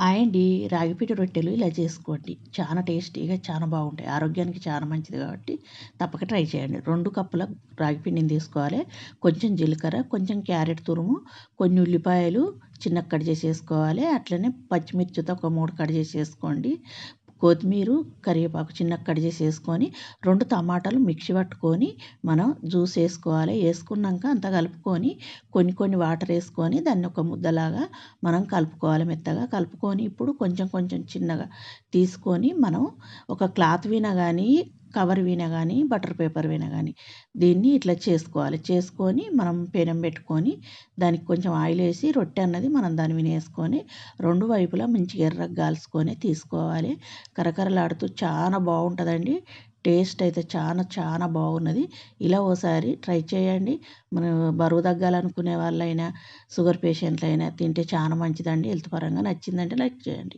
Hi అండి. రాగిపిండి రొట్టెలు ఇలా చేసుకోండి. చాలా టేస్టీగా చాలా బాగుంటాయి. ఆరోగ్యానికి చాలా మంచిది కాబట్టి తప్పక ట్రై చేయండి. 2 కప్పుల రాగిపిండిని తీసుకోవాలి. కొంచెం జీలకర్ర, కొంచెం క్యారెట్ తురుము, కొన్ని ఉల్లిపాయలు చిన్నగా కట్ చేసేసుకోవాలి. అట్లనే పచ్చిమిర్చితో ఒక 3 కట్ చేసేసుకోండి. కొత్తిమీర, కరివేపాకు చిన్నగా కట్ చేసేసుకొని 2 టమాటాలు మిక్సీ పట్టుకొని మనం జ్యూస్ వేసుకోవాలి. వేసుకున్నాక అంతా కలుపుకొని కొన్ని కొన్ని వాటర్ వేసుకొని దాన్ని ఒక ముద్దలాగా మనం కలుపుకోవాలి. మెత్తగా కలుపుకొని ఇప్పుడు కొంచెం కొంచెం చిన్నగా తీసుకొని మనం ఒక క్లాత్ విన కానీ కవర్ విన కానీ బటర్ పేపర్ విన కానీ దీన్ని ఇట్లా చేసుకోవాలి. చేసుకొని మనం పెనం పెట్టుకొని దానికి కొంచెం ఆయిల్ వేసి రొట్టె అన్నది మనం దాని మీద వేసుకొని 2 వైపులా మంచిగా ఎర్రగా కాల్చుకొని తీసుకోవాలి. కరకరలాడుతూ చాలా బాగుంటుందండి. టేస్ట్ అయితే చాలా చాలా బాగున్నది. ఇలా ఓసారి ట్రై చేయండి. మనం బరువు తగ్గాలనుకునే వాళ్ళైనా షుగర్ పేషెంట్లైనా తింటే చాలా మంచిదండి. హెల్త్ పరంగా నచ్చిందంటే లైక్ చేయండి.